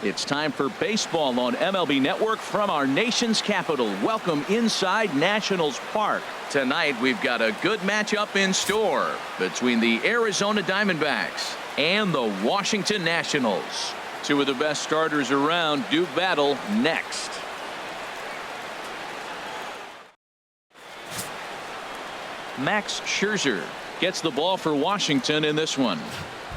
It's time for baseball on MLB Network from our nation's capital. Welcome inside Nationals Park. Tonight we've got a good matchup in store between the Arizona Diamondbacks and the Washington Nationals. Two of the best starters around do battle next. Max Scherzer gets the ball for Washington in this one.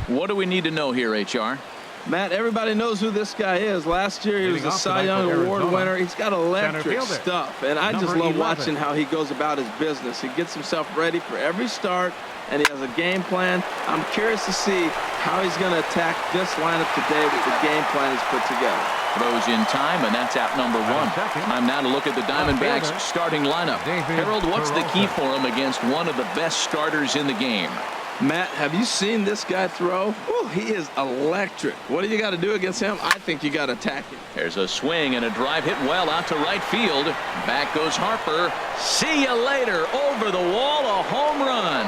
What do we need to know here, HR? Matt, everybody knows who this guy is. Last year he was a Cy Young Award winner. He's got electric stuff, and I just love watching how he goes about his business. He gets himself ready for every start, and he has a game plan. I'm curious to see how he's going to attack this lineup today with the game plan he's put together. Throws in time, and that's out number one. Time now to look at the Diamondbacks starting lineup. Harold, what's the key for him against one of the best starters in the game? Matt, have you seen this guy throw? Ooh, he is electric. What do you got to do against him? I think you got to attack him. There's a swing and a drive hit well out to right field. Back goes Harper. See you later. Over the wall, a home run.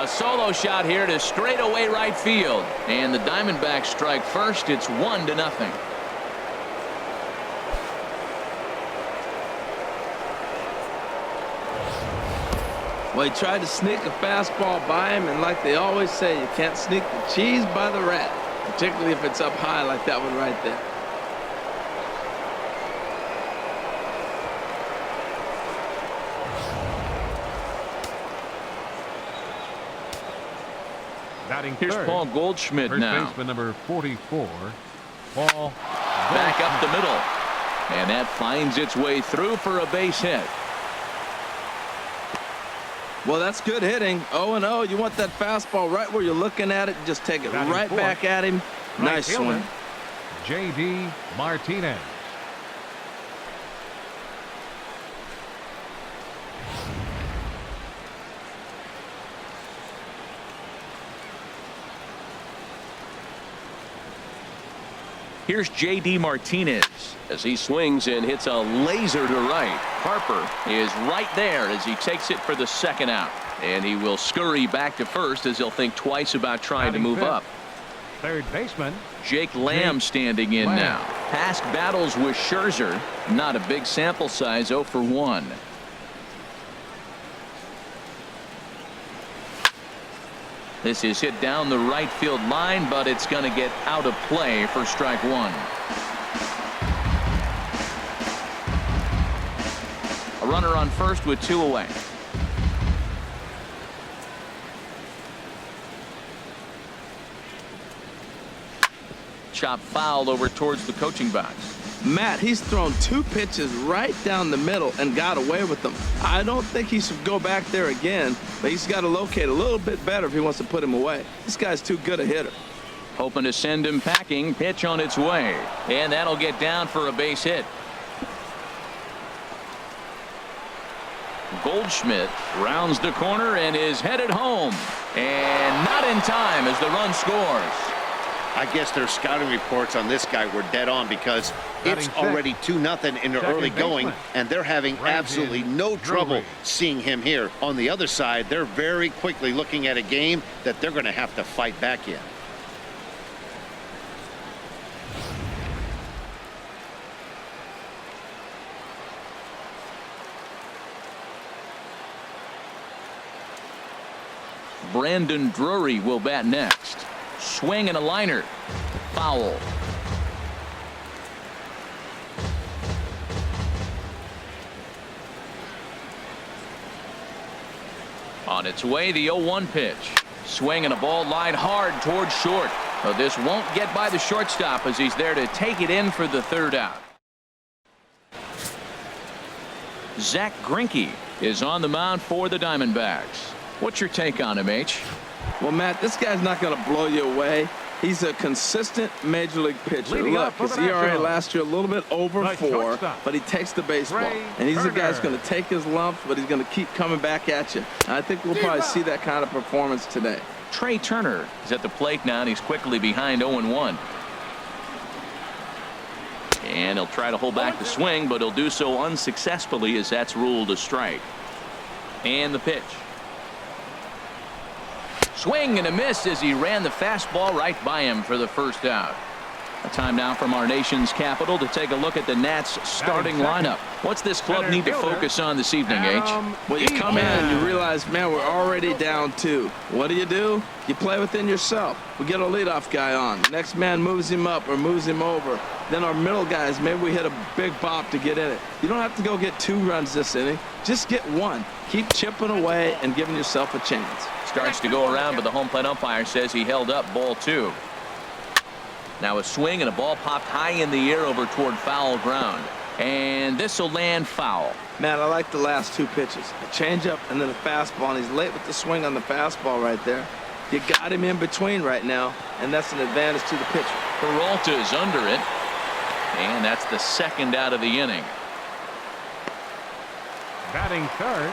A solo shot here to straightaway right field. And the Diamondbacks strike first. It's 1-0. Well, he tried to sneak a fastball by him, and like they always say, you can't sneak the cheese by the rat, particularly if it's up high like that one right there. Here's Paul Goldschmidt now. First baseman number 44, Paul. Back up the middle, and that finds its way through for a base hit. Well, that's good hitting. 0-0. You want that fastball right where you're looking at it. Just take it right back at him. Nice swing. J.D. Martinez. Here's J.D. Martinez as he swings and hits a laser to right. Harper is right there as he takes it for the second out. And he will scurry back to first as he'll think twice about trying to move up. Third baseman Jake Lamb standing in now. Past battles with Scherzer. Not a big sample size, 0 for 1. This is hit down the right field line, but it's going to get out of play for strike one. A runner on first with 2 away. Chop foul over towards the coaching box. Matt, he's thrown 2 pitches right down the middle and got away with them. I don't think he should go back there again, but he's got to locate a little bit better if he wants to put him away. This guy's too good a hitter. Hoping to send him packing. Pitch on its way, and that'll get down for a base hit. Goldschmidt rounds the corner and is headed home, and not in time as the run scores. I guess their scouting reports on this guy were dead on because it's already 2-0 in the early going, and they're having absolutely no trouble seeing him here. On the other side, they're very quickly looking at a game that they're going to have to fight back in. Brandon Drury will bat next. Swing and a liner. Foul. On its way, the 0-1 pitch. Swing and a ball line hard towards short. But this won't get by the shortstop as he's there to take it in for the third out. Zach Greinke is on the mound for the Diamondbacks. What's your take on him, H? Well, Matt, this guy's not going to blow you away. He's a consistent major league pitcher. Look, his ERA last year a little bit over 4, but he takes the baseball. And he's the guy that's going to take his lumps, but he's going to keep coming back at you. And I think we'll probably see that kind of performance today. Trey Turner is at the plate now, and he's quickly behind 0-1. And he'll try to hold back the swing, but he'll do so unsuccessfully as that's ruled a strike. And the pitch. swing and a miss as he ran the fastball right by him for the first out. A time now from our nation's capital to take a look at the Nats starting lineup. What's this club need to focus on this evening, H? Well, you come in and you realize, man, we're already down 2. What do? You play within yourself. We get our leadoff guy on. The next man moves him up or moves him over. Then our middle guys, maybe we hit a big bop to get in it. You don't have to go get 2 runs this inning. Just get 1. Keep chipping away and giving yourself a chance. Starts to go around, but the home plate umpire says he held up ball 2. Now a swing and a ball popped high in the air over toward foul ground. And this will land foul. Man, I like the last 2 pitches. A changeup and then a fastball, and he's late with the swing on the fastball right there. You got him in between right now, and that's an advantage to the pitcher. Peralta's under it, and that's the second out of the inning. Batting third,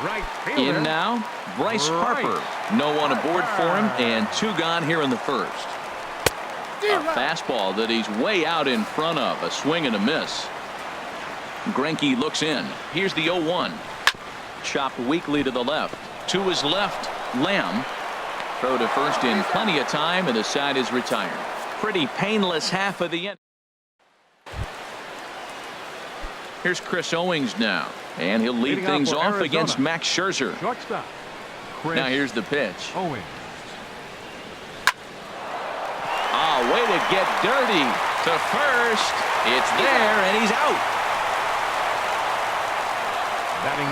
right fielder. In now, Bryce Harper. No one aboard for him, and 2 gone here in the first. A fastball that he's way out in front of. A swing and a miss. Greinke looks in. Here's the 0-1. Chopped weakly to the left. To his left, Lamb. Throw to first in plenty of time, and the side is retired. Pretty painless half of the inning. Here's Chris Owings now, and he'll lead things off against Max Scherzer. Shortstop. Now here's the pitch. Owings. Way to get dirty to first. It's there, and he's out.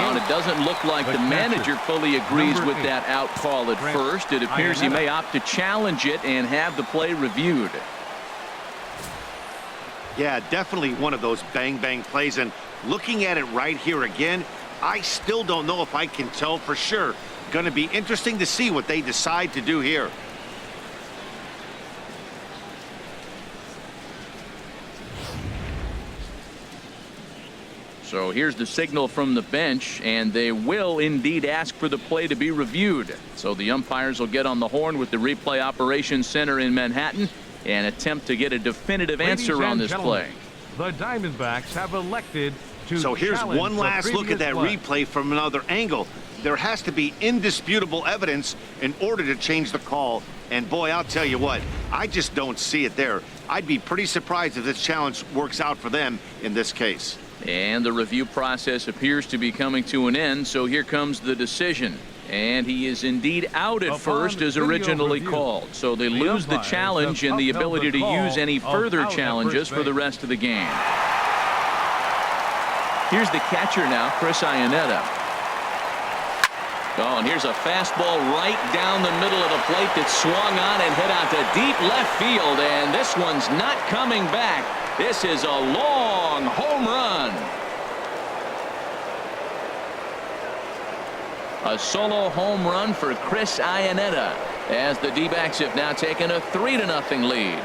And it doesn't look like the manager fully agrees with that out call at first. It appears he may opt to challenge it and have the play reviewed. Yeah, definitely one of those bang-bang plays. And looking at it right here again, I still don't know if I can tell for sure. Going to be interesting to see what they decide to do here. So here's the signal from the bench, and they will indeed ask for the play to be reviewed. So the umpires will get on the horn with the replay operations center in Manhattan and attempt to get a definitive answer on this play. The Diamondbacks have elected to. So here's one last look at that replay from another angle. There has to be indisputable evidence in order to change the call. And boy, I'll tell you what, I just don't see it there. I'd be pretty surprised if this challenge works out for them in this case. And the review process appears to be coming to an end, so here comes the decision. And he is indeed out at first as originally called. So they lose the challenge and the ability to use any further challenges for the rest of the game. Here's the catcher now, Chris Iannetta. Oh, and here's a fastball right down the middle of the plate that swung on and hit out to deep left field. And this one's not coming back. This is a long home run. A solo home run for Chris Iannetta as the D-backs have now taken a 3-0 lead.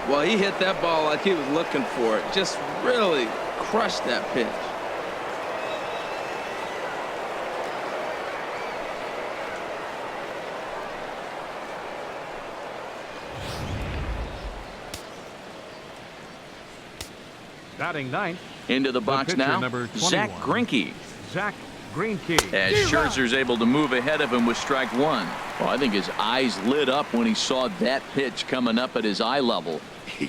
Well, he hit that ball like he was looking for it. Just really crushed that pitch. Batting ninth. Into the box now, Zach Greinke. Zach Greinke. As Scherzer's able to move ahead of him with strike 1. Well, I think his eyes lit up when he saw that pitch coming up at his eye level.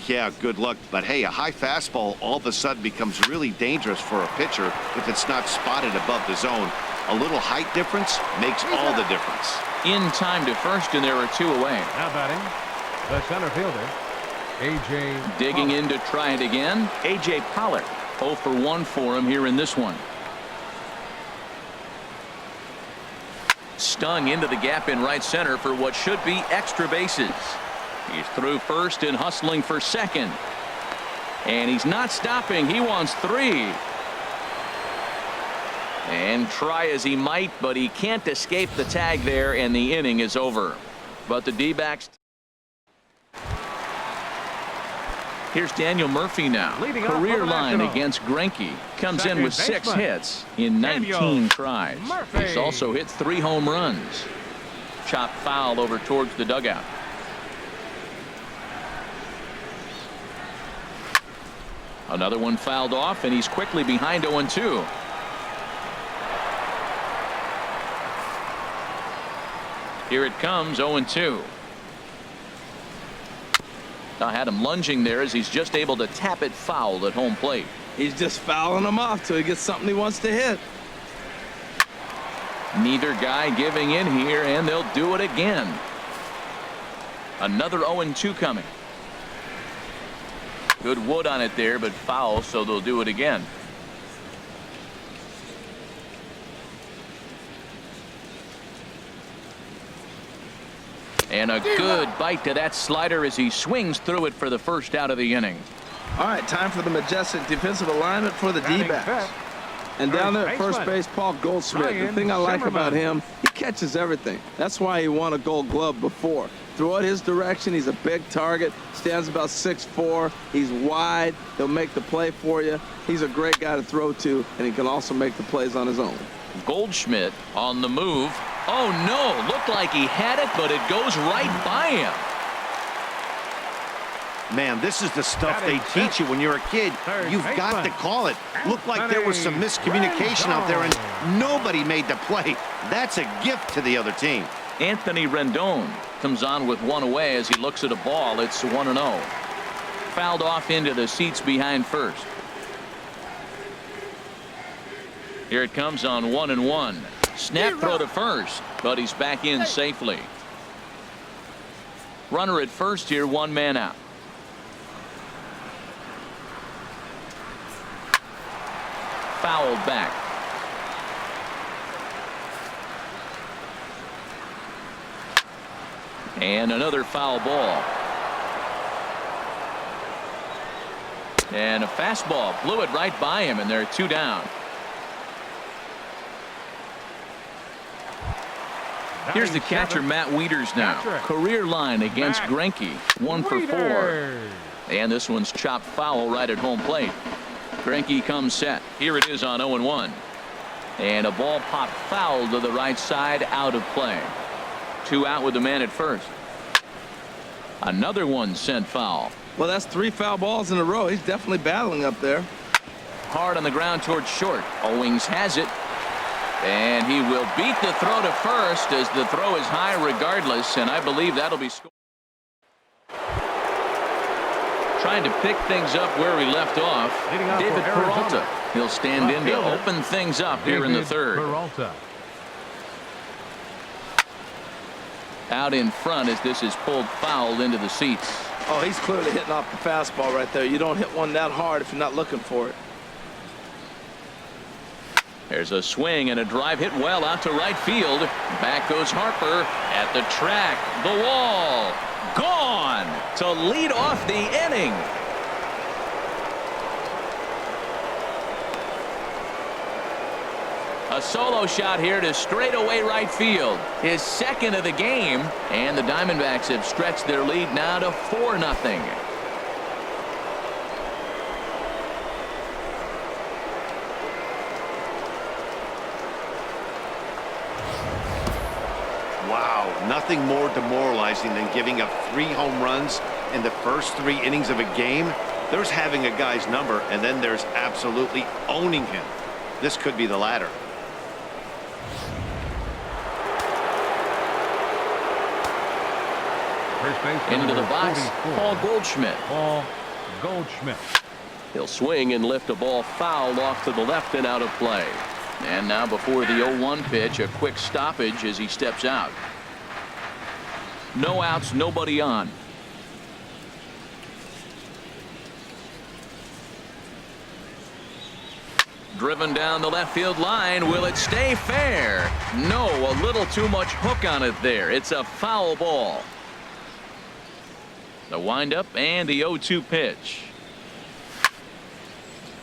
Yeah, good luck. But hey, a high fastball all of a sudden becomes really dangerous for a pitcher if it's not spotted above the zone. A little height difference makes all the difference. In time to first, and there are 2 away. Now batting, the center fielder, A.J. Digging in to try it again, A.J. Pollock. 0 for 1 for him here in this one. Stung into the gap in right center for what should be extra bases. He's through first and hustling for second. And he's not stopping. He wants 3. And try as he might, but he can't escape the tag there, and the inning is over. But the D-backs. Here's Daniel Murphy now. Career line against Greinke. Comes in with 6 hits in 19 tries. He's also hit 3 home runs. Chopped foul over towards the dugout. Another one fouled off, and he's quickly behind 0-2. Here it comes, 0-2. I had him lunging there as he's just able to tap it foul at home plate. He's just fouling him off till he gets something he wants to hit. Neither guy giving in here, and they'll do it again. Another 0-2 coming. Good wood on it there, but foul, so they'll do it again. And a good bite to that slider as he swings through it for the first out of the inning. All right, time for the majestic defensive alignment for the D-backs. And down there at first base, Paul Goldschmidt. The thing I like about him, he catches everything. That's why he won a Gold Glove before. Throw it his direction. He's a big target. Stands about 6'4". He's wide. He'll make the play for you. He's a great guy to throw to, and he can also make the plays on his own. Goldschmidt on the move. Oh, no. Looked like he had it, but it goes right by him. Man, this is the stuff they teach you when you're a kid. You've got to call it. Looked like there was some miscommunication out there, and nobody made the play. That's a gift to the other team. Anthony Rendon comes on with one away as he looks at a ball. It's 1-0. Fouled off into the seats behind first. Here it comes on 1-1. Snap throw to first, but he's back in safely. Runner at first here, one man out. Fouled back. And another foul ball. And a fastball blew it right by him, and they're two down. Here's the catcher, Matt Wieters now. Career line against Greinke, 1 for 4. And this one's chopped foul right at home plate. Greinke comes set. Here it is on 0-1. And a ball popped foul to the right side, out of play. 2 out with the man at first. Another one sent foul. Well, that's 3 foul balls in a row. He's definitely battling up there. Hard on the ground towards short. Owings has it. And he will beat the throw to first as the throw is high regardless, and I believe that'll be scored. Trying to pick things up where he left off. David Peralta. He'll stand in to open things up here in the third. Out in front as this is pulled foul into the seats. Oh, he's clearly hitting off the fastball right there. You don't hit one that hard if you're not looking for it. There's a swing and a drive hit well out to right field. Back goes Harper at the track. The wall. Gone to lead off the inning. A solo shot here to straightaway right field. His second of the game. And the Diamondbacks have stretched their lead now to 4-0. Nothing more demoralizing than giving up 3 home runs in the first 3 innings of a game. There's having a guy's number, and then there's absolutely owning him. This could be the latter. Into the box, Paul Goldschmidt. Paul Goldschmidt. He'll swing and lift a ball foul off to the left and out of play. And now before the 0-1 pitch, a quick stoppage as he steps out. No outs, nobody on. Driven down the left field line. Will it stay fair? No, a little too much hook on it there. It's a foul ball. The windup and the 0-2 pitch.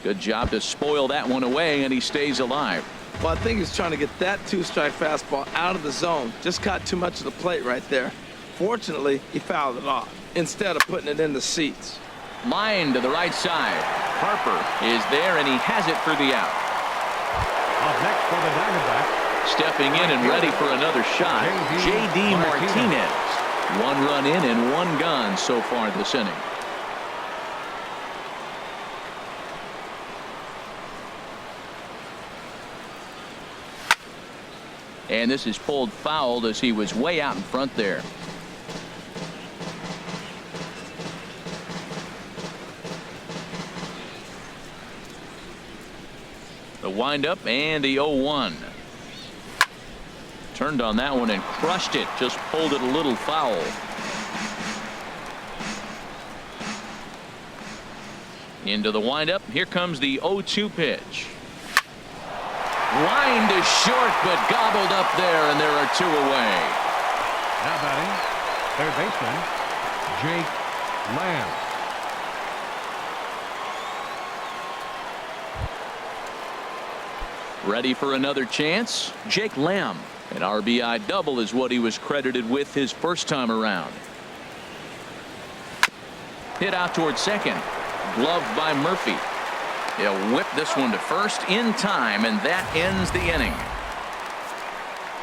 Good job to spoil that one away, and he stays alive. Well, I think he's trying to get that 2-strike fastball out of the zone. Just caught too much of the plate right there. Fortunately, he fouled it off instead of putting it in the seats. Line to the right side. Harper is there, and he has it for the out. Up next for the Diamondbacks. Stepping in and ready for another shot, J.D. Martinez. 1 run in and 1 gone so far this inning. And this is pulled foul as he was way out in front there. The windup and the 0-1. Turned on that one and crushed it. Just pulled it a little foul. Into the windup. Here comes the 0-2 pitch. Lined is short, but gobbled up there, and there are 2 away. Now batting, third baseman, Jake Lamb. Ready for another chance? Jake Lamb. An RBI double is what he was credited with his first time around. Hit out toward second. Gloved by Murphy. He'll whip this one to first in time, and that ends the inning.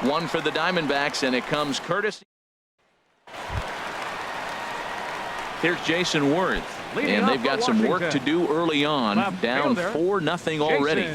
1 for the Diamondbacks, and it comes courtesy. Here's Jason Worth, and they've got some work to do early on. Down 4-0 already.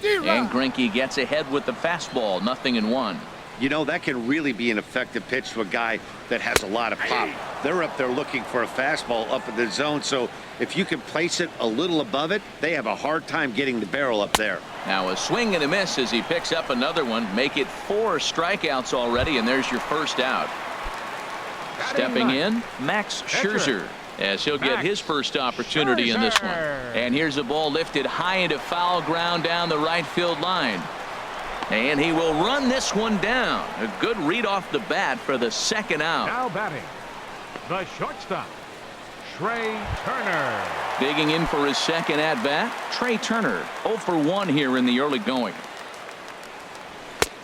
And Greinke gets ahead with the fastball. 0-1. You know, that can really be an effective pitch to a guy that has a lot of pop. They're up there looking for a fastball up in the zone, so if you can place it a little above it, they have a hard time getting the barrel up there. Now a swing and a miss as he picks up another one. Make it 4 strikeouts already, and there's your first out. Stepping in, Max Scherzer, as he'll get his first opportunity in this one. And here's a ball lifted high into foul ground down the right field line. And he will run this one down. A good read off the bat for the second out. Now batting, the shortstop, Trey Turner. Digging in for his second at bat, Trey Turner. 0 for 1 here in the early going.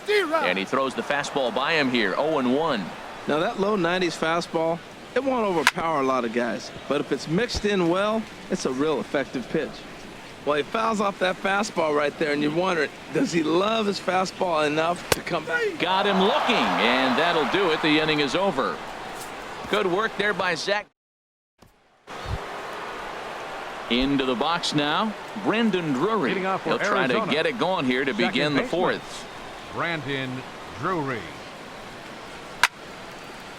And he throws the fastball by him here. 0-1. Now that low 90s fastball, it won't overpower a lot of guys, but if it's mixed in well, it's a real effective pitch. Well, he fouls off that fastball right there, and you're wondering, does he love his fastball enough to come back? Got him looking, and that'll do it. The inning is over. Good work there by Zach. Into the box now, Brandon Drury. He'll try to get it going here to begin the 4th. Brandon Drury.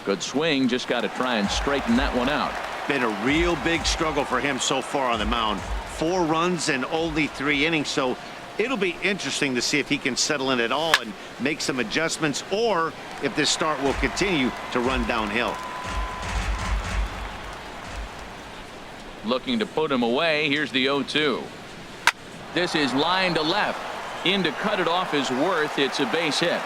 Good swing, just got to try and straighten that one out. Been a real big struggle for him so far on the mound. 4 runs in only 3 innings, so it'll be interesting to see if he can settle in at all and make some adjustments, or if this start will continue to run downhill. Looking to put him away. Here's the 0-2. This is line to left. In to cut it off is Worth. It's a base hit.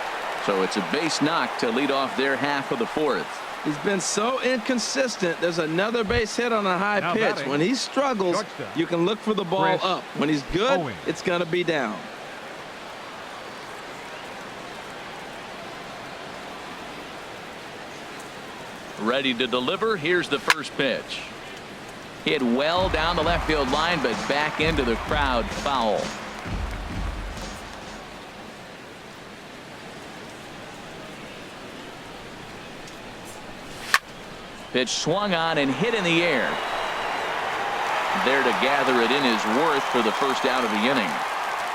So it's a base knock to lead off their half of the 4th. He's been so inconsistent. There's another base hit on a high pitch. When he struggles, you can look for the ball up. When he's good, it's going to be down. Ready to deliver. Here's the first pitch. Hit well down the left field line, but back into the crowd. Foul. Pitch swung on and hit in the air. There to gather it in is Worth for the first out of the inning.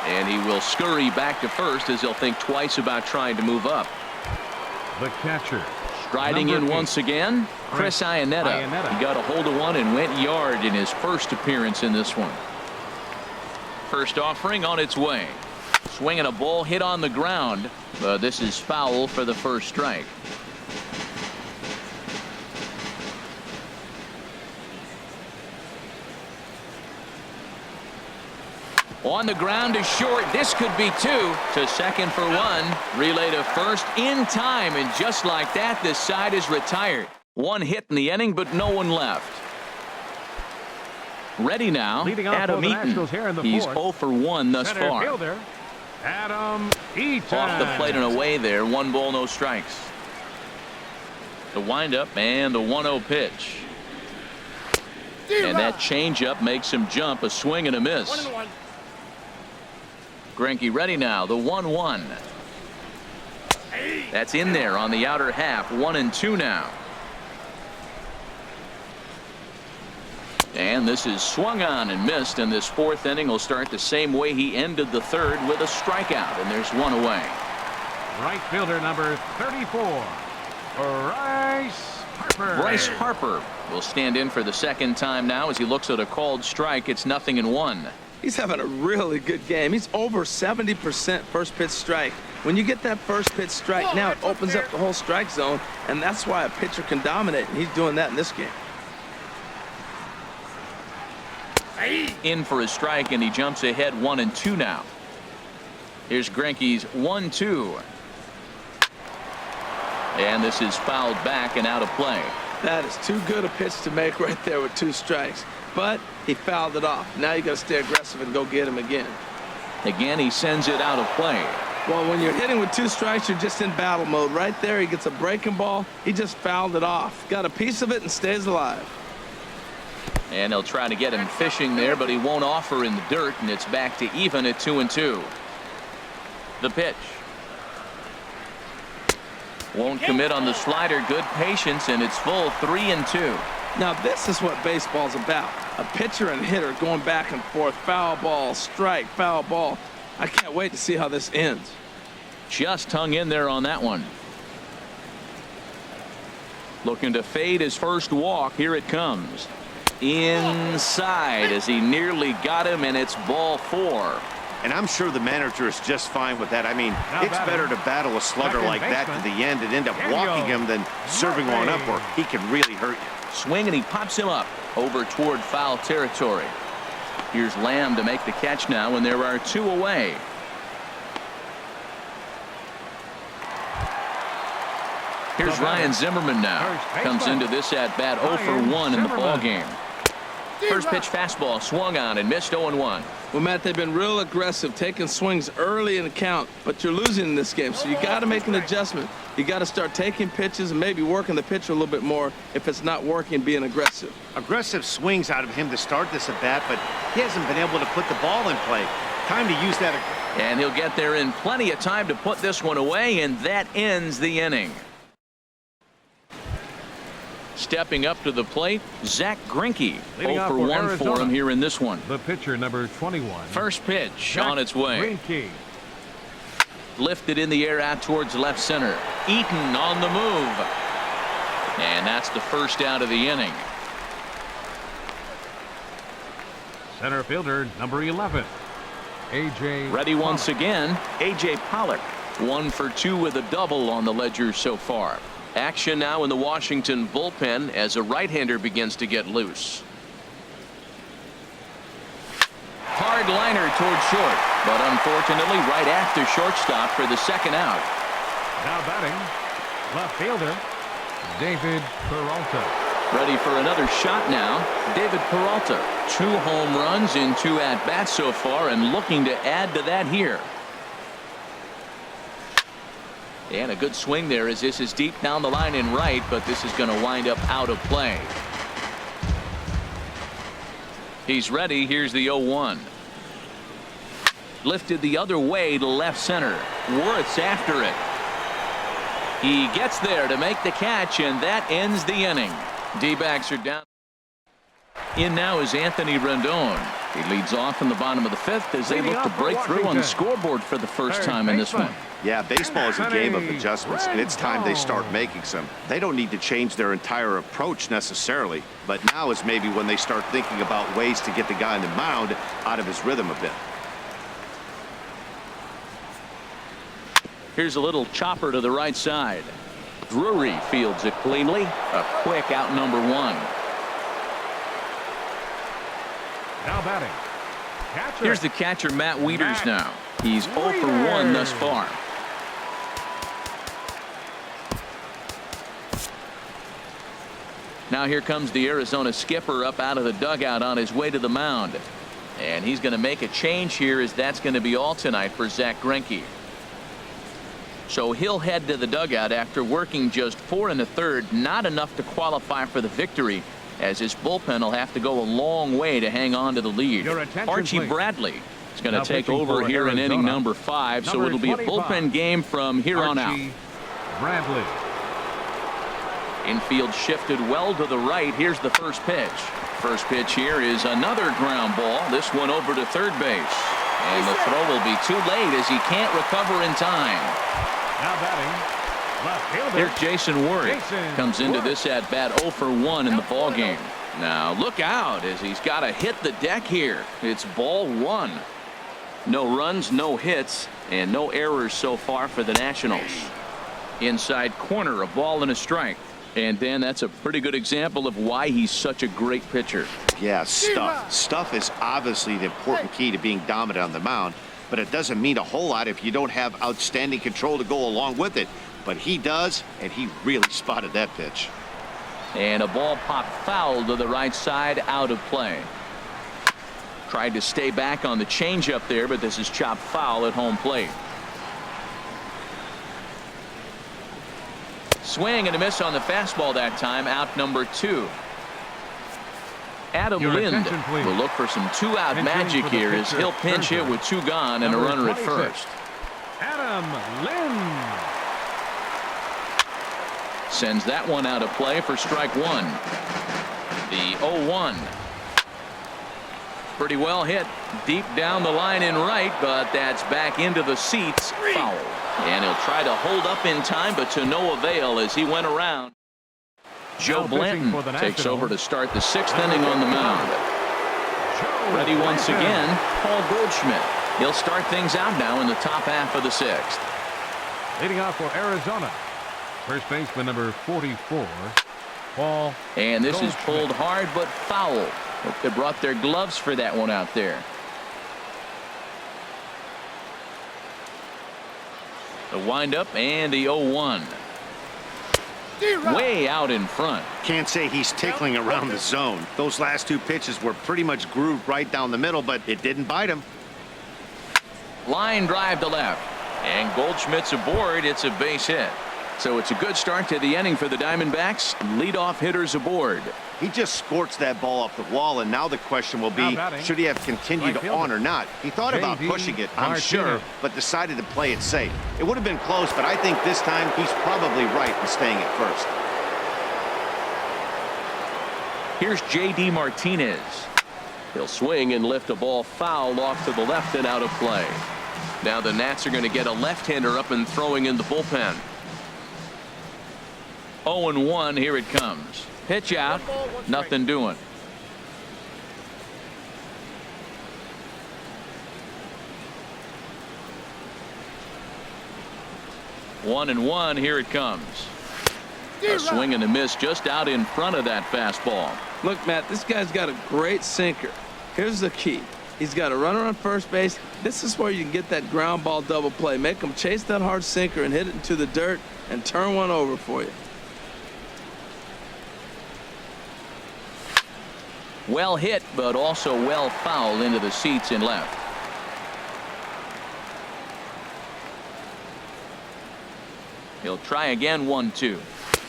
And he will scurry back to first as he'll think twice about trying to move up. The catcher. Striding in once again, Chris Iannetta. He got a hold of one and went yard in his first appearance in this one. First offering on its way. Swinging a ball hit on the ground. But this is foul for the first strike. On the ground is short. This could be 2. To second for 1. Relay to first in time. And just like that, this side is retired. 1 hit in the inning, but no one left. Ready now, Adam Eaton. He's 0 for 1 thus far. Fielder, Adam Eaton. Off the plate and away there. 1 ball, no strikes. The windup and the 1-0 pitch. And that changeup makes him jump. A swing and a miss. Greinke ready now. The 1-1. That's in there on the outer half. 1-2 now. And this is swung on and missed, and this fourth inning will start the same way he ended the third, with a strikeout, and there's one away. Right fielder number 34, Bryce Harper. Bryce Harper will stand in for the second time now as he looks at a called strike. It's 0-1. He's having a really good game. He's over 70% first pitch strike. When you get that first pitch strike, now it opens up the whole strike zone, and that's why a pitcher can dominate, and he's doing that in this game. In for a strike, and he jumps ahead 1-2 now. Here's Greinke's 1-2. And this is fouled back and out of play. That is too good a pitch to make right there with 2 strikes. But he fouled it off. Now you got to stay aggressive and go get him again. Again, he sends it out of play. Well, when you're hitting with 2 strikes, you're just in battle mode. Right there, he gets a breaking ball. He just fouled it off. Got a piece of it and stays alive. And they'll try to get him fishing there, but he won't offer in the dirt, and it's back to even at 2-2. The pitch. Won't commit on the slider. Good patience, and it's full 3-2. Now this is what baseball's about. A pitcher and hitter going back and forth. Foul ball, strike, foul ball. I can't wait to see how this ends. Just hung in there on that one. Looking to fade his first walk. Here it comes. Inside as he nearly got him, and it's ball 4. And I'm sure the manager is just fine with that. I mean, it's better to battle a slugger like that to the end and end up walking him than serving one up where he can really hurt you. Swing, and he pops him up over toward foul territory. Here's Lamb to make the catch now, and there are 2 away. Here's Ryan Zimmerman now. Comes into this at bat 0 for 1 in the ball game. First pitch fastball swung on and missed 0-1. Well, Matt, they've been real aggressive, taking swings early in the count, but you're losing in this game, so you got to make an adjustment. You got to start taking pitches and maybe working the pitcher a little bit more if it's not working, being aggressive. Aggressive swings out of him to start this at bat, but he hasn't been able to put the ball in play. Time to use that. And he'll get there in plenty of time to put this one away, and that ends the inning. Stepping up to the plate, Zack Greinke. 0 for 1 for him here in this one. The pitcher number 21. First pitch on its way. Greinke. Lifted in the air out towards left center. Eaton on the move. And that's the first out of the inning. Center fielder number 11. A.J. Ready once again, A.J. Pollock. 1 for 2 with a double on the ledger so far. Action now in the Washington bullpen as a right-hander begins to get loose. Hard liner towards short, but unfortunately right after shortstop for the second out. Now batting, left fielder David Peralta. Ready for another shot now. David Peralta. 2 home runs in 2 at-bats so far, and looking to add to that here. And a good swing there as this is deep down the line in right, but this is going to wind up out of play. He's ready. Here's the 0-1. Lifted the other way to left center. Worth's after it. He gets there to make the catch, and that ends the inning. D-backs are down. In now is Anthony Rendon. He leads off in the bottom of the 5th as they look to break through on the scoreboard for the first time in this one. Yeah, baseball is a game of adjustments, and it's time they start making some. They don't need to change their entire approach necessarily, but now is maybe when they start thinking about ways to get the guy on the mound out of his rhythm a bit. Here's a little chopper to the right side. Drury fields it cleanly. A quick out number 1. Now batting. Catcher. Here's the catcher, Matt Wieters now. He's 0 for 1 thus far. Now here comes the Arizona skipper up out of the dugout on his way to the mound. And he's going to make a change here, as that's going to be all tonight for Zack Greinke. So he'll head to the dugout after working just 4 1/3, not enough to qualify for the victory, as his bullpen will have to go a long way to hang on to the lead. Archie Bradley is going to take over here in inning number 5, so it'll be a bullpen game from here on out. Bradley. Infield shifted well to the right. Here's the first pitch. first pitch here is another ground ball. This one over to third base. And the throw will be too late as he can't recover in time. Now batting, left fielder. Here's Jason Worth. Comes into this at bat 0 for 1 in the ball game. Now look out as he's got to hit the deck here. It's ball 1. No runs, no hits, and no errors so far for the Nationals. Inside corner, a ball and a strike. And Dan, that's a pretty good example of why he's such a great pitcher. Yeah, stuff. Stuff is obviously the important key to being dominant on the mound, but it doesn't mean a whole lot if you don't have outstanding control to go along with it. But he does, and he really spotted that pitch. And a ball popped foul to the right side, out of play. Tried to stay back on the changeup there, but this is chopped foul at home plate. Swing and a miss on the fastball that time, out number 2. Adam Lind will look for some 2-out magic here as he'll pinch hit with 2 gone and a runner at first. Adam Lind sends that one out of play for strike 1. The 0-1. Pretty well hit deep down the line in right, but that's back into the seats, foul. And he'll try to hold up in time, but to no avail as he went around. Joe Blanton takes over to start the 6th inning on the mound. Ready once again, Paul Goldschmidt. He'll start things out now in the top half of the 6th. Leading off for Arizona, first baseman number 44, Paul. And this is pulled hard but foul. Hope they brought their gloves for that one out there. The windup and the 0-1. Way out in front. Can't say he's tickling around the zone. Those last 2 pitches were pretty much grooved right down the middle, but it didn't bite him. Line drive to left. And Goldschmidt's aboard. It's a base hit. So it's a good start to the inning for the Diamondbacks. Leadoff hitters aboard. He just scorched that ball off the wall, and now the question will be, should he have continued on or not? He thought about pushing it, I'm sure, but decided to play it safe. It would have been close, but I think this time he's probably right in staying at first. Here's J.D. Martinez. He'll swing and lift a ball foul off to the left and out of play. Now the Nats are going to get a left-hander up and throwing in the bullpen. 0-1, here it comes. Pitch out, nothing doing. One and one, here it comes. A swing and a miss just out in front of that fastball. Look, Matt, this guy's got a great sinker. Here's the key. He's got a runner on first base. This is where you can get that ground ball double play. Make him chase that hard sinker and hit it into the dirt and turn one over for you. Well hit, but also well fouled into the seats in left. He'll try again, 1-2.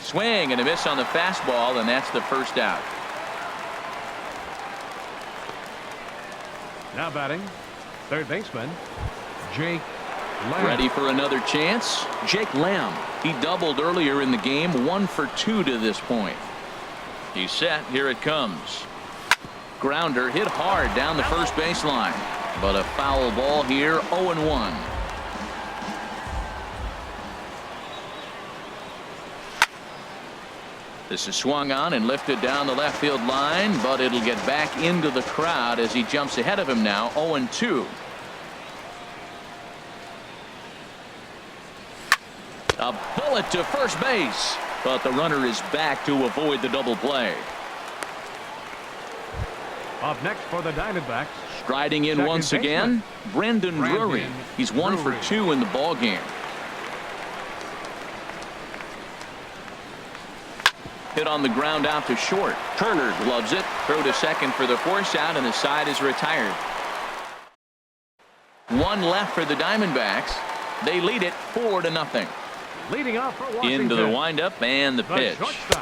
Swing and a miss on the fastball, and that's the first out. Now batting, third baseman, Jake Lamb. Ready for another chance? Jake Lamb. He doubled earlier in the game, 1 for 2 to this point. He's set, here it comes. Grounder hit hard down the first baseline, but a foul ball here, 0-1. This is swung on and lifted down the left field line, but it'll get back into the crowd as he jumps ahead of him now, 0-2. A bullet to first base, but the runner is back to avoid the double play. Up next for the Diamondbacks. Striding in once again, Brandon Drury. He's 1 for 2 in the ball game. Hit on the ground out to short. Turner gloves it. Throw to second for the force out, and the side is retired. 1 left for the Diamondbacks. They lead it 4-0. Leading off for Washington. Into the windup and the pitch.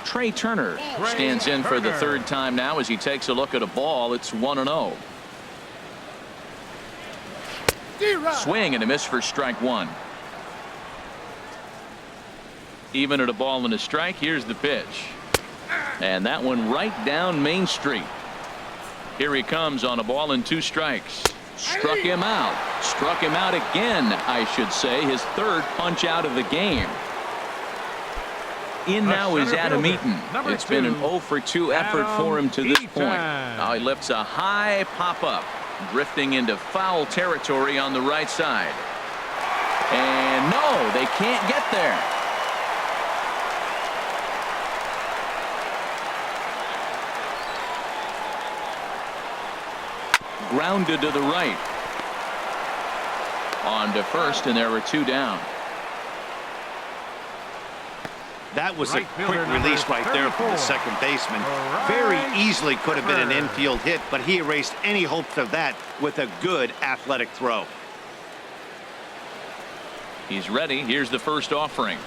Trey Turner stands in for the 3rd time now as he takes a look at a ball. It's 1-0. Swing and a miss for strike 1. Even at a ball and a strike. Here's the pitch. And that one right down Main Street. Here he comes on a ball and 2 strikes. Struck him out. Struck him out again, I should say. His 3rd punch out of the game. In now is Adam Eaton. It's been an 0 for 2 effort for him to this point. Now he lifts a high pop-up, drifting into foul territory on the right side. And no, they can't get there. Grounded to the right. On to first, and there were 2 down. That was a quick release right there from the second baseman. Very easily could have been an infield hit, but he erased any hopes of that with a good athletic throw. He's ready. Here's the first offering.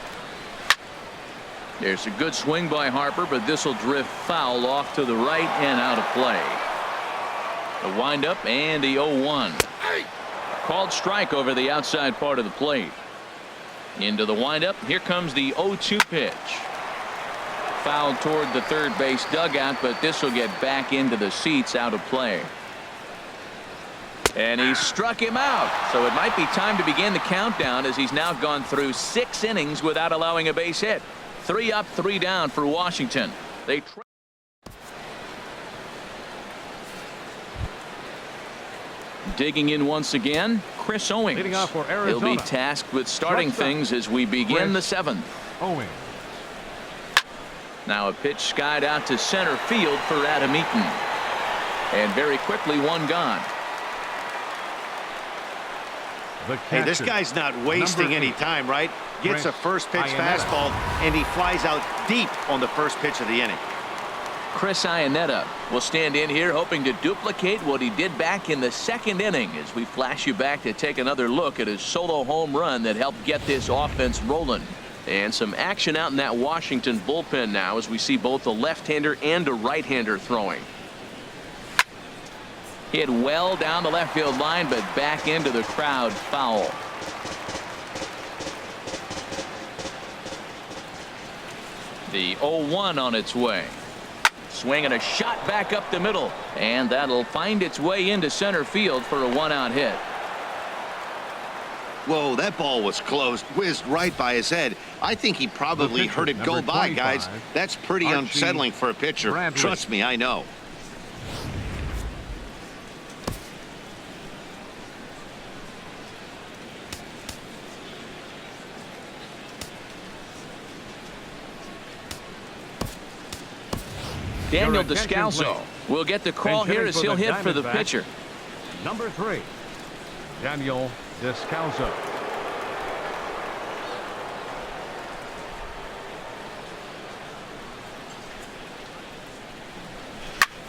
There's a good swing by Harper, but this will drift foul off to the right and out of play. The windup and the 0-1. Called strike over the outside part of the plate. Into the windup. Here comes the 0-2 pitch. Fouled toward the third base dugout, but this will get back into the seats, out of play. And he struck him out. So it might be time to begin the countdown, as he's now gone through 6 innings without allowing a base hit. 3 up, 3 down for Washington. They digging in once again, Chris Owings. Leading off for Arizona. He'll be tasked with starting things as we begin the 7th. Owings. Now a pitch skied out to center field for Adam Eaton. And very quickly, 1 gone. Hey, this guy's not wasting any time, right? Gets a first pitch fastball, and he flies out deep on the first pitch of the inning. Chris Iannetta will stand in here, hoping to duplicate what he did back in the 2nd inning, as we flash you back to take another look at his solo home run that helped get this offense rolling. And some action out in that Washington bullpen now, as we see both a left-hander and a right-hander throwing. Hit well down the left field line, but back into the crowd, foul. The 0-1 on its way. Swing and a shot back up the middle, and that'll find its way into center field for a 1-out hit. Whoa, that ball was close, whizzed right by his head. I think he probably heard it go by, guys. That's pretty unsettling for a pitcher. Trust me, I know. Daniel Descalso will get the call here as he'll hit for the pitcher. Number 3, Daniel Descalso.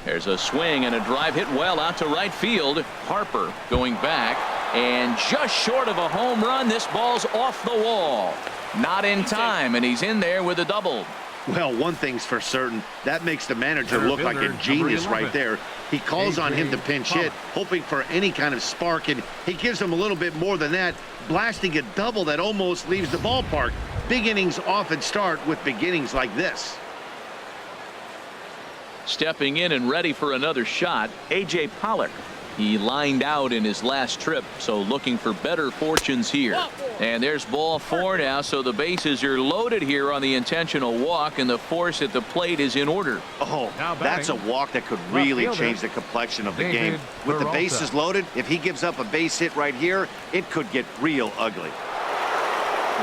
There's a swing and a drive hit well out to right field. Harper going back, and just short of a home run. This ball's off the wall. Not in time, and he's in there with a double. Well, one thing's for certain, that makes the manager look like a genius right there. He calls on him to pinch hit, hoping for any kind of spark, and he gives him a little bit more than that, blasting a double that almost leaves the ballpark. Big innings often start with beginnings like this. Stepping in and ready for another shot, A.J. Pollock. He lined out in his last trip, so looking for better fortunes here. And there's ball 4 now, so the bases are loaded here on the intentional walk, and the force at the plate is in order. Oh, that's a walk that could really change the complexion of the game. With the bases loaded, if he gives up a base hit right here, it could get real ugly.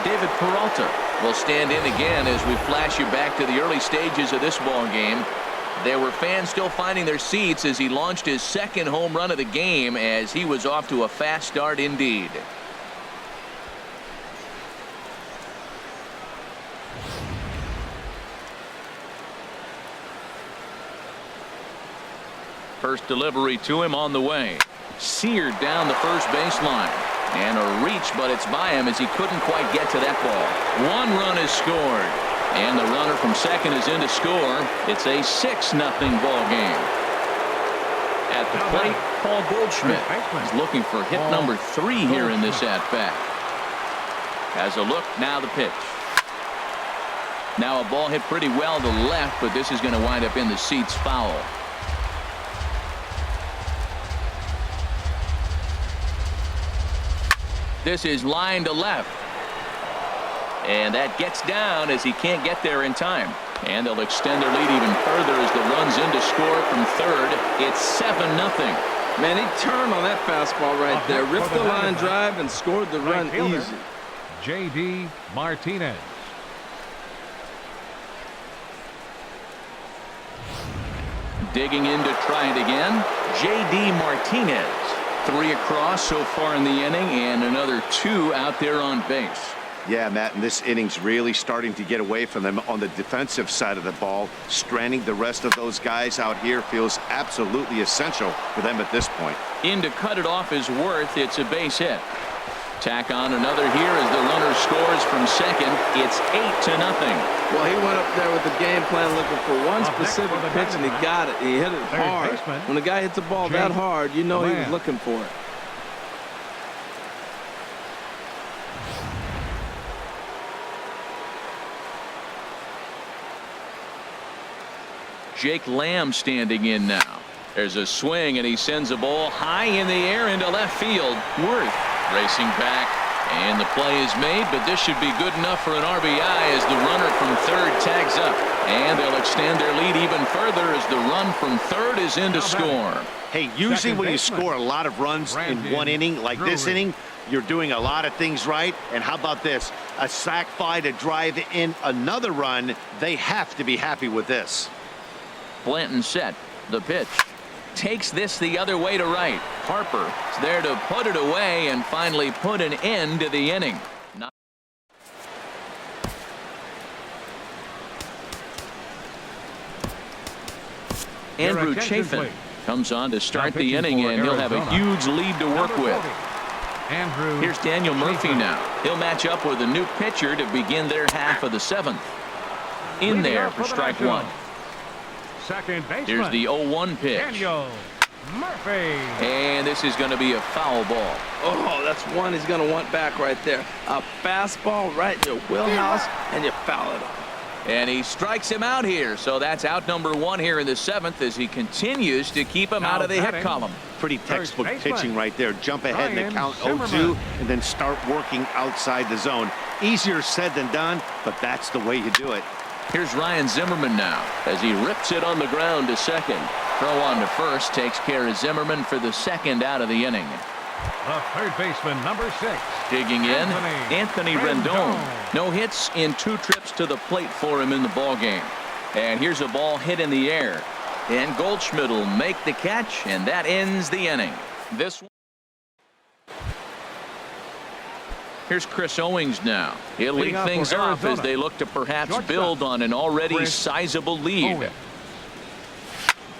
David Peralta will stand in again as we flash you back to the early stages of this ball game. There were fans still finding their seats as he launched his 2nd home run of the game, as he was off to a fast start indeed. First delivery to him on the way. Seared down the first baseline. And a reach, but it's by him as he couldn't quite get to that ball. 1 run is scored. And the runner from second is in to score. It's a 6-0 ball game. At the plate, Paul Goldschmidt is looking for hit number 3 here in this at-bat. Has a look, now the pitch. Now a ball hit pretty well to left, but this is going to wind up in the seats, foul. This is line to left. And that gets down as he can't get there in time. And they'll extend their lead even further as the run's in to score from third. It's 7-0. Man, he turned on that fastball right there. Ripped the line drive and scored the run easy. J.D. Martinez. Digging in to try it again, J.D. Martinez. 3 across so far in the inning and another 2 out there on base. Yeah, Matt, and this inning's really starting to get away from them on the defensive side of the ball. Stranding the rest of those guys out here feels absolutely essential for them at this point. In to cut it off is Worth. It's a base hit. Tack on another here as the runner scores from second. It's 8-0. Well, he went up there with the game plan looking for one specific pitch, and he got it. He hit it hard. When a guy hits a ball that hard, you know he was looking for it. Jake Lamb standing in now. There's a swing, and he sends a ball high in the air into left field. Worth racing back, and the play is made, but this should be good enough for an RBI as the runner from third tags up. And they'll extend their lead even further as the run from third is in to score. Hey, usually when you score a lot of runs in one inning, like this inning, you're doing a lot of things right. And how about this? A sac fly to drive in another run. They have to be happy with this. Blanton set. The pitch. Takes this the other way to right. Harper is there to put it away and finally put an end to the inning. Andrew Chafin comes on to start the inning, and he'll have a huge lead to work with. Here's Daniel Murphy now. He'll match up with a new pitcher to begin their half of the 7th. In there for strike 1. Here's the 0-1 pitch. Daniel Murphy. And this is going to be a foul ball. Oh, that's one he's going to want back right there. A fastball right in your wheelhouse, and you foul it off. And he strikes him out here. So that's out number 1 here in the 7th as he continues to keep him out of the hit column. Pretty textbook pitching right there. Jump ahead in the count 0-2 and then start working outside the zone. Easier said than done, but that's the way you do it. Here's Ryan Zimmerman now as he rips it on the ground to second. Throw on to first takes care of Zimmerman for the 2nd out of the inning. The third baseman, number 6. Digging in, Anthony Rendon. No hits in 2 trips to the plate for him in the ball game. And here's a ball hit in the air. And Goldschmidt will make the catch, and that ends the inning. Here's Chris Owings now. He'll lead things off as they look to perhaps build on an already sizable lead.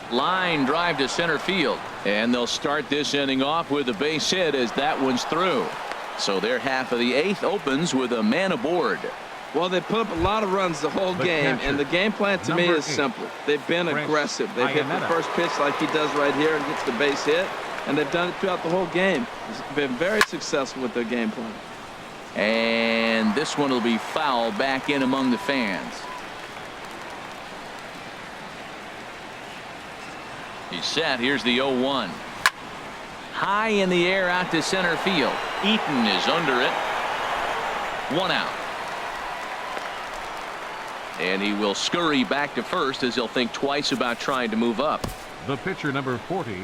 Line drive to center field, and they'll start this inning off with a base hit as that one's through. So their half of the 8th opens with a man aboard. Well, they put up a lot of runs the whole game, and the game plan to me is simple. They've been aggressive. They've hit the first pitch like he does right here and gets the base hit, and they've done it throughout the whole game. It's been very successful with their game plan. And this one will be foul back in among the fans. He's set. Here's the 0-1. High in the air out to center field. Eaton is under it. 1 out. And he will scurry back to first as he'll think twice about trying to move up. The pitcher, number 40,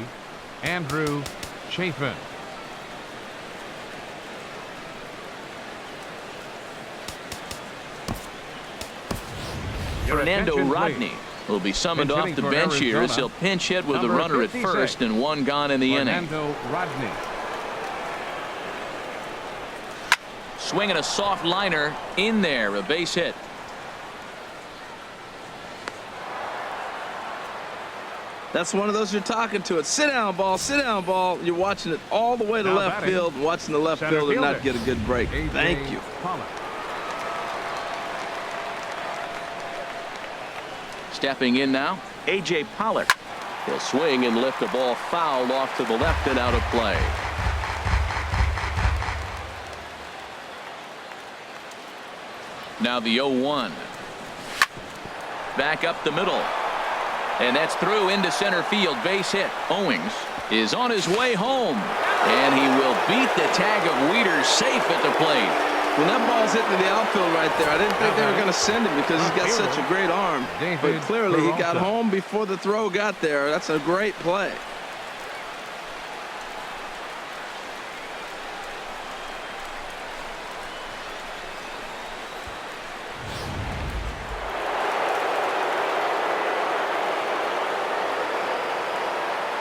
Andrew Chafin. Fernando Rodney will be summoned off the bench here as he'll pinch hit with the runner at first and 1 gone in the inning. Fernando Rodney. Swinging a soft liner in there, a base hit. That's one of those you're talking to. It. Sit down ball, sit down ball. You're watching it all the way to left field, and watching the left fielder not get a good break. Thank you. Stepping in now, A.J. Pollock. He'll swing and lift the ball fouled off to the left and out of play. Now the 0-1. Back up the middle. And that's through into center field. Base hit. Owings is on his way home. And he will beat the tag of Wieters safe at the plate. When that ball's hit to the outfield right there, I didn't think they were going to send him because he's got such a great arm. But clearly he got home before the throw got there. That's a great play.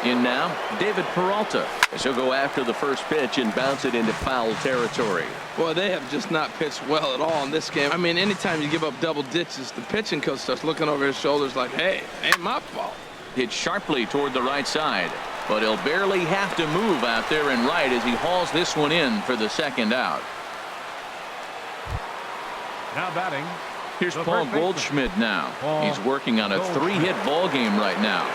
In now, David Peralta, as he'll go after the first pitch and bounce it into foul territory. Boy, they have just not pitched well at all in this game. I mean, anytime you give up double ditches, the pitching coach starts looking over his shoulders like, hey, it ain't my fault. Hit sharply toward the right side, but he'll barely have to move out there and right as he hauls this one in for the second out. Now batting. Here's Paul Goldschmidt now. He's working on a 3-hit ball game right now.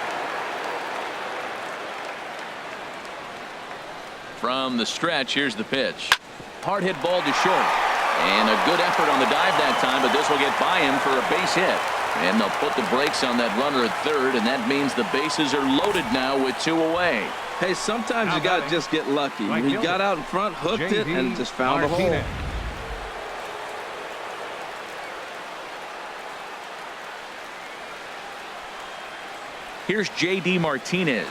From the stretch, here's the pitch. Hard hit ball to short. And a good effort on the dive that time, but this will get by him for a base hit. And they'll put the brakes on that runner at third, and that means the bases are loaded now with 2 away. Hey, sometimes you got to just get lucky. He got out in front, hooked it, and just found a hole. Here's J.D. Martinez.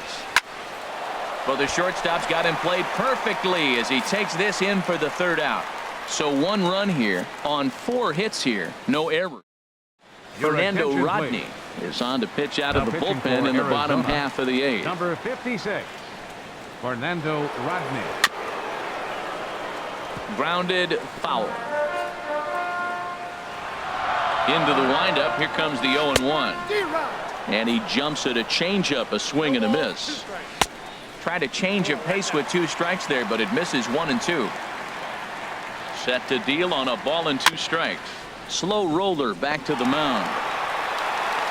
Well, the shortstop's got him played perfectly as he takes this in for the third out. So 1 run here on 4 hits here. No error. Fernando Rodney is on to pitch out of the bullpen in the bottom half of the 8th. Number 56, Fernando Rodney. Grounded foul. Into the windup. Here comes the 0-1. And he jumps at a changeup, a swing and a miss. Tried to change of pace with 2 strikes there, but it misses 1 and 2. Set to deal on a ball and 2 strikes. Slow roller back to the mound.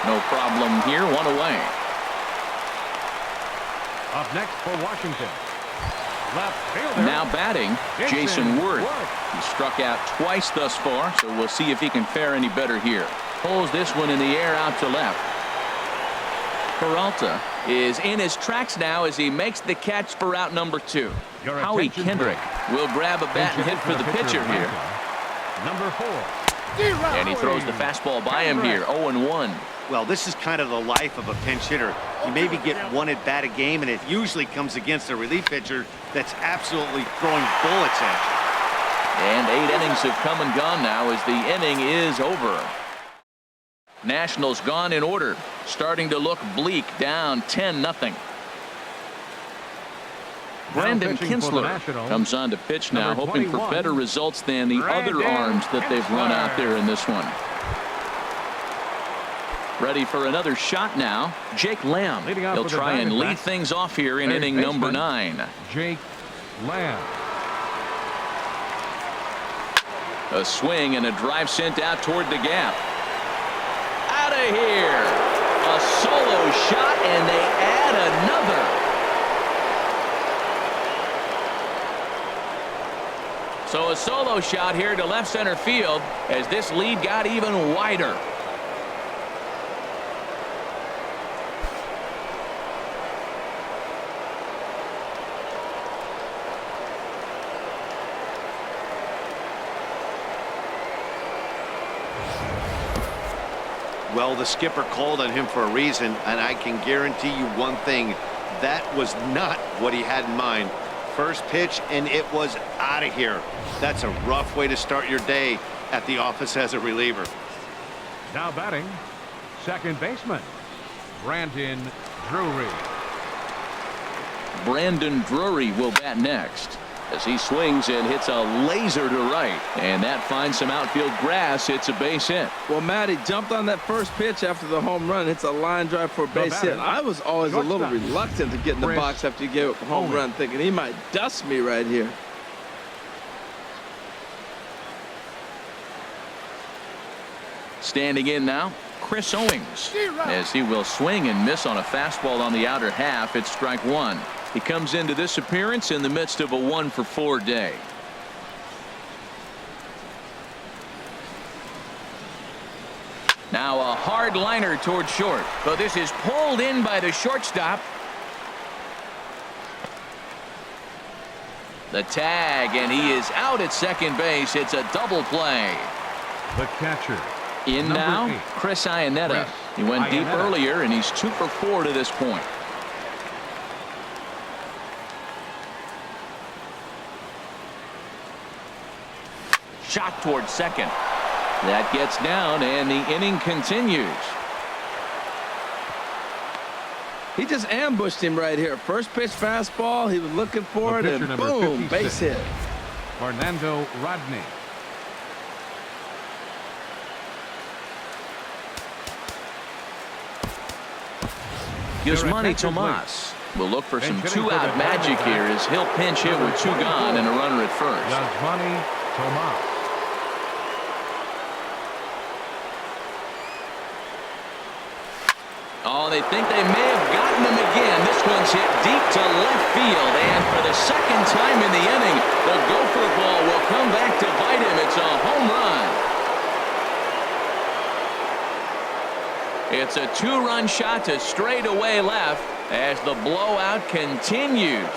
No problem here. 1 away. Up next for Washington. Left fielder. Now batting, Jason Worth. He struck out twice thus far, so we'll see if he can fare any better here. Pulls this one in the air out to left. Peralta is in his tracks now as he makes the catch for out number 2. Howie Kendrick will grab a bat and hit for the pitcher here. Number 4. And he throws the fastball by him here. 0-1. Well, this is kind of the life of a pinch hitter. You maybe get 1 at bat a game, and it usually comes against a relief pitcher that's absolutely throwing bullets at you. And 8 innings have come and gone now as the inning is over. Nationals gone in order, starting to look bleak, down 10-0. Brandon Kinsler comes on to pitch now, hoping for better results than the other arms that they've run out there in this one. Ready for another shot now. Jake Lamb. He'll try and lead things off here in inning number 9. Jake Lamb. A swing and a drive sent out toward the gap. Out of here. A solo shot, and they add another. So a solo shot here to left center field as this lead got even wider. Well, the skipper called on him for a reason, and I can guarantee you one thing. That was not what he had in mind. First pitch, and it was out of here. That's a rough way to start your day at the office as a reliever. Now batting, second baseman, Brandon Drury. Brandon Drury will bat next as he swings and hits a laser to right, and that finds some outfield grass. It's a base hit. Well, Matty jumped on that first pitch after the home run. It's a line drive for a base hit. I was always a little reluctant to get in the box after you gave up a home run, thinking he might dust me right here. Standing in now, Chris Owings, as he will swing and miss on a fastball on the outer half. It's strike 1. He comes into this appearance in the midst of a 1-for-4 day. Now a hard liner toward short. But this is pulled in by the shortstop. The tag, and he is out at second base. It's a double play. The catcher. In now, 8. Chris Iannetta. He went deep earlier, and he's 2 for 4 to this point. Shot toward second. That gets down, and the inning continues. He just ambushed him right here. First pitch fastball. He was looking for it, and boom, 56. base hit. Fernando Rodney. Yasmani Tomas will look for some two-out magic here as he'll pinch hit with 2 gone and a runner at first. Yasmani Tomas. Oh, they think they may have gotten him again. This one's hit deep to left field, and for the second time in the inning, the gopher ball will come back to bite him. It's a home run. It's a 2-run shot to straightaway left as the blowout continues.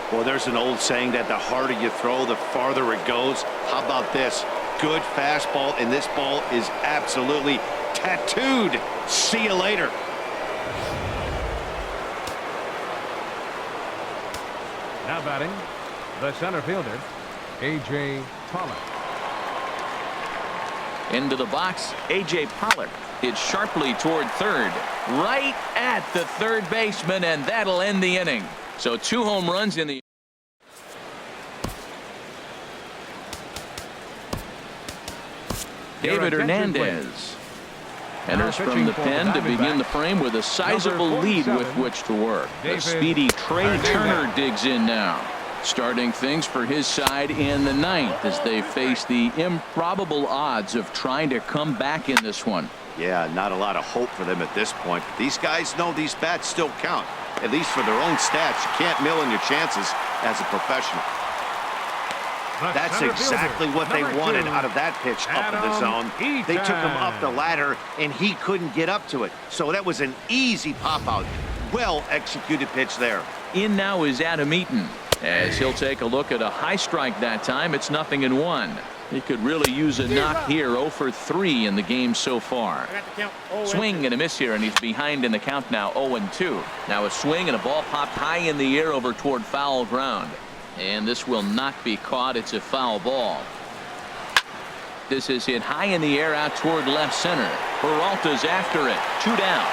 Well, there's an old saying that the harder you throw, the farther it goes. How about this? Good fastball, and this ball is absolutely tattooed. See you later. Now batting, the center fielder, A.J. Pollock. Into the box, A.J. Pollock hits sharply toward third, right at the third baseman, and that'll end the inning. So 2 home runs in the David Hernandez enters from the pen to begin the frame with a sizable lead with which to work. The speedy Trey Turner digs in now, starting things for his side in the 9th as they face the improbable odds of trying to come back in this one. Yeah, not a lot of hope for them at this point. These guys know these bats still count, at least for their own stats. You can't mill in your chances as a professional. That's exactly what they wanted out of that pitch up in the zone. They took him up the ladder, and he couldn't get up to it. So that was an easy pop-out. Well-executed pitch there. In now is Adam Eaton as he'll take a look at a high strike that time. It's 0-1. He could really use a knock here. 0 for 3 in the game so far. Swing and a miss here, and he's behind in the count now. 0-2. Now a swing and a ball popped high in the air over toward foul ground. And this will not be caught. It's a foul ball. This is hit high in the air out toward left center. Peralta's after it. 2 down.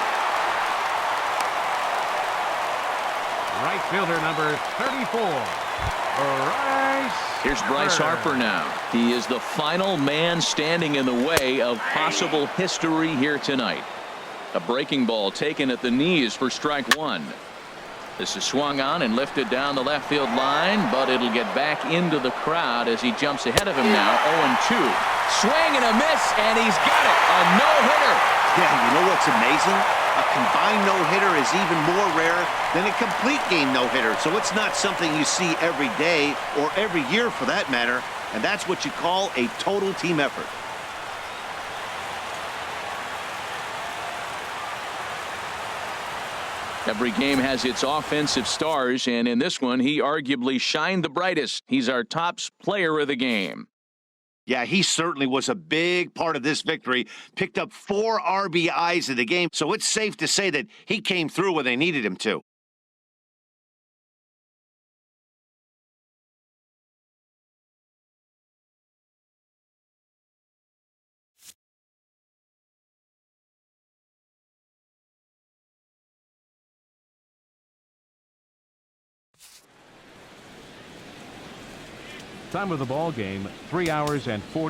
Right fielder number 34. Here's Bryce Harper now. He is the final man standing in the way of possible history here tonight. A breaking ball taken at the knees for strike 1. This is swung on and lifted down the left field line, but it'll get back into the crowd as he jumps ahead of him now. 0-2. Swing and a miss, and he's got it. A no-hitter. Yeah, you know what's amazing? A combined no-hitter is even more rare than a complete game no-hitter. So it's not something you see every day or every year for that matter. And that's what you call a total team effort. Every game has its offensive stars, and in this one, he arguably shined the brightest. He's our top player of the game. Yeah, he certainly was a big part of this victory. Picked up 4 RBIs in the game, so it's safe to say that he came through when they needed him to. Time of the ball game, 3 hours and 40.